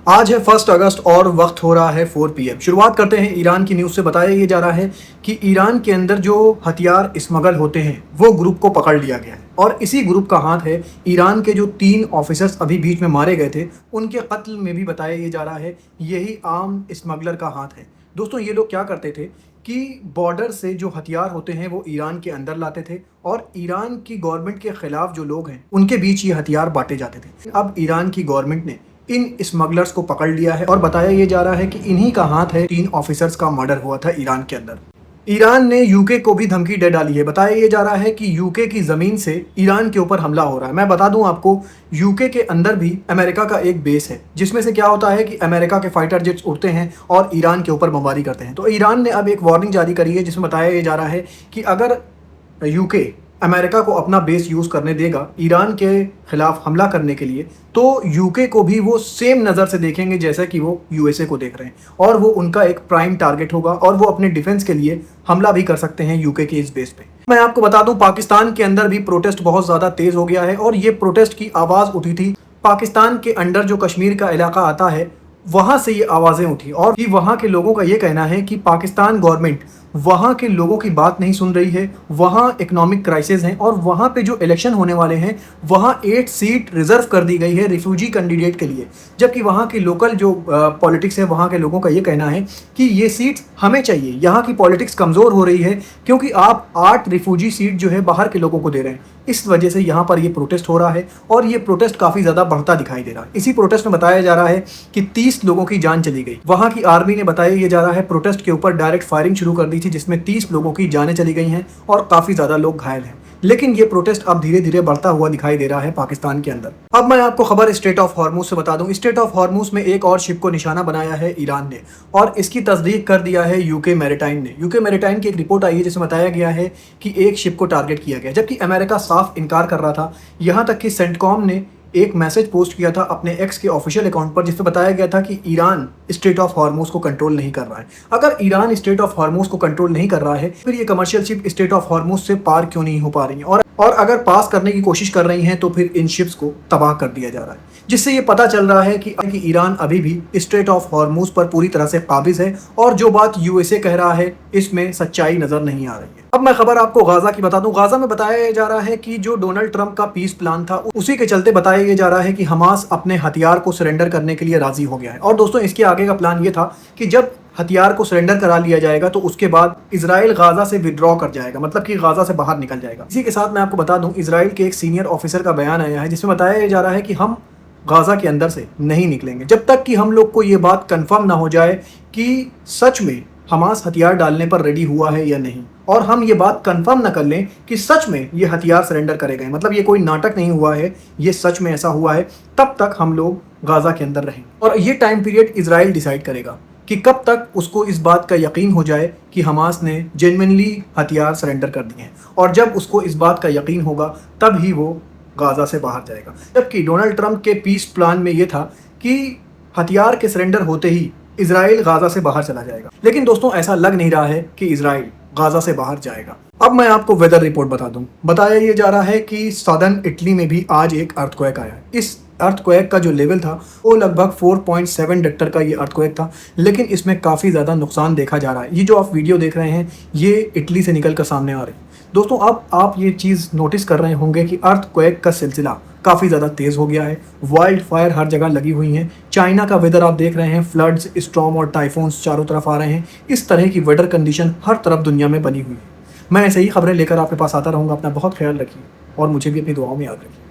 आज है 1 अगस्त और वक्त हो रहा है 4 PM। शुरुआत करते हैं ईरान की न्यूज़ से। बताया ये जा रहा है कि ईरान के अंदर जो हथियार स्मगल होते हैं वो ग्रुप को पकड़ लिया गया है और इसी ग्रुप का हाथ है। ईरान के जो 3 ऑफिसर्स अभी बीच में मारे गए थे उनके कत्ल में भी बताया ये जा रहा है यही आम स्मगलर का हाथ है। दोस्तों ये लोग क्या करते थे कि बॉर्डर से जो हथियार होते हैं वो ईरान के अंदर लाते थे और ईरान की गवर्नमेंट के खिलाफ जो लोग हैं उनके बीच ये हथियार बांटे जाते थे। अब ईरान की गवर्नमेंट ने इन स्मगलर्स को पकड़ लिया है और बताया ये जा रहा है कि इन्हीं का हाथ है 3 ऑफिसर्स का मर्डर हुआ था ईरान के अंदर। ईरान ने यूके को भी धमकी दे डाली है। बताया ये जा रहा है कि यूके की ज़मीन से ईरान के ऊपर हमला हो रहा है। मैं बता दूं आपको, यूके के अंदर भी अमेरिका का एक बेस है जिसमें से क्या होता है कि अमेरिका के फाइटर जेट्स उड़ते हैं और ईरान के ऊपर बमबारी करते हैं। तो ईरान ने अब एक वार्निंग जारी करी है जिसमें बताया ये जा रहा है कि अगर यूके अमेरिका को अपना बेस यूज़ करने देगा ईरान के खिलाफ हमला करने के लिए तो यूके को भी वो सेम नज़र से देखेंगे जैसा कि वो यूएसए को देख रहे हैं और वो उनका एक प्राइम टारगेट होगा और वो अपने डिफेंस के लिए हमला भी कर सकते हैं यूके के इस बेस पे। मैं आपको बता दूं, पाकिस्तान के अंदर भी प्रोटेस्ट बहुत ज़्यादा तेज़ हो गया है और ये प्रोटेस्ट की आवाज़ उठी थी पाकिस्तान के अंडर जो कश्मीर का इलाका आता है वहाँ से ये आवाज़ें उठी और कि वहाँ के लोगों का ये कहना है कि पाकिस्तान गवर्नमेंट वहाँ के लोगों की बात नहीं सुन रही है। वहाँ इकोनॉमिक क्राइसिस हैं और वहाँ पे जो इलेक्शन होने वाले हैं वहाँ 8 सीट रिजर्व कर दी गई है रिफ्यूजी कैंडिडेट के लिए, जबकि वहाँ की लोकल जो पॉलिटिक्स है वहाँ के लोगों का ये कहना है कि ये सीट हमें चाहिए। यहाँ की पॉलिटिक्स कमज़ोर हो रही है क्योंकि आप 8 रिफ्यूजी सीट जो है बाहर के लोगों को दे रहे हैं। इस वजह से यहाँ पर ये प्रोटेस्ट हो रहा है और ये प्रोटेस्ट काफ़ी ज़्यादा बढ़ता दिखाई दे रहा है। इसी प्रोटेस्ट में बताया जा रहा है कि 30 लोगों की जान चली गई। वहाँ की आर्मी ने बताया ये जा रहा है प्रोटेस्ट के ऊपर डायरेक्ट फायरिंग शुरू कर दी थी जिसमें 30 लोगों की जानें चली गई हैं और काफ़ी ज़्यादा लोग घायल हैं। लेकिन ये प्रोटेस्ट अब धीरे धीरे बढ़ता हुआ दिखाई दे रहा है पाकिस्तान के अंदर। अब मैं आपको खबर स्ट्रेट ऑफ हॉर्मुज से बता दूं। स्ट्रेट ऑफ हॉर्मुज में एक और शिप को निशाना बनाया है ईरान ने और इसकी तस्दीक कर दिया है यूके मैरिटाइम ने। यूके मैरिटाइम की एक रिपोर्ट आई है जिसमें बताया गया है कि एक शिप को टारगेट किया गया, जबकि अमेरिका साफ इनकार कर रहा था। यहाँ तक कि सेंटकॉम ने एक मैसेज पोस्ट किया था अपने एक्स के ऑफिशियल अकाउंट पर जिसमें बताया गया था कि ईरान स्ट्रेट ऑफ हॉर्मुज को कंट्रोल नहीं कर रहा है। अगर ईरान स्ट्रेट ऑफ हॉर्मुज को कंट्रोल नहीं कर रहा है फिर ये commercial ship straight of Hormuz से पार क्यों नहीं हो पा रही हैं और अगर पास करने की कोशिश कर रही हैं तो फिर इन शिप्स को तबाह कर दिया जा रहा है, जिससे ये पता चल रहा है कि ईरान अभी भी स्ट्रेट ऑफ हॉर्मुज पर पूरी तरह से काबिज है और जो बात यूएसए कह रहा है इसमें सच्चाई नजर नहीं आ रही है। अब मैं खबर आपको गाजा की बता दूं। गाजा में बताया जा रहा है कि जो डोनाल्ड ट्रंप का पीस प्लान था उसी के चलते बताया ये जा रहा है कि हमास अपने हथियार को सरेंडर करने के लिए राजी हो गया है। और दोस्तों इसके आगे का प्लान ये था कि जब हथियार को सरेंडर करा लिया जाएगा तो उसके बाद इजराइल गाजा से विड्रॉ कर जाएगा, मतलब कि गाजा से बाहर निकल जाएगा। इसी के साथ मैं आपको बता दूं, इजराइल के एक सीनियर ऑफिसर का बयान आया है जिसमें बताया जा रहा है कि हम गाजा के अंदर से नहीं निकलेंगे जब तक कि हम लोग को ये बात कंफर्म ना हो जाए कि सच में हमास हथियार डालने पर रेडी हुआ है या नहीं, और हम ये बात कंफर्म ना कर लें कि सच में ये हथियार सरेंडर करे गए, मतलब ये कोई नाटक नहीं हुआ है, ये सच में ऐसा हुआ है, तब तक हम लोग गाजा के अंदर रहेंगे। और ये टाइम पीरियड इजराइल डिसाइड करेगा कि कब तक उसको इस बात का यकीन हो जाए कि हमास ने जेन्युइनली हथियार सरेंडर कर दिए हैं, और जब उसको इस बात का यकीन होगा तब ही वो गाजा से बाहर जाएगा। जबकि डोनाल्ड ट्रंप के पीस प्लान में ये था कि हथियार के सरेंडर होते ही इजराइल गाजा से बाहर चला जाएगा, लेकिन दोस्तों ऐसा लग नहीं रहा है कि इजराइल गाजा से बाहर जाएगा। अब मैं आपको वेदर रिपोर्ट बता दूं। बताया ये जा रहा है कि सदर्न इटली में भी आज एक अर्थक्वेक आया। इस अर्थक्वेक का जो लेवल था वो लगभग 4.7 रिक्टर का ये अर्थक्वेक था, लेकिन इसमें काफ़ी ज़्यादा नुकसान देखा जा रहा है। ये जो आप वीडियो देख रहे हैं ये इटली से निकल कर सामने आ रही है। दोस्तों अब आप ये चीज़ नोटिस कर रहे होंगे कि अर्थक्वेक का सिलसिला काफ़ी ज़्यादा तेज़ हो गया है। वाइल्ड फायर हर जगह लगी हुई हैं। चाइना का वेदर आप देख रहे हैं, फ्लड्स, स्टॉर्म और टाइफून्स चारों तरफ आ रहे हैं। इस तरह की वेदर कंडीशन हर तरफ दुनिया में बनी हुई है। मैं ऐसे ही खबरें लेकर आपके पास आता रहूँगा। अपना बहुत ख्याल रखिए और मुझे भी अपनी दुआओं में याद रखिए।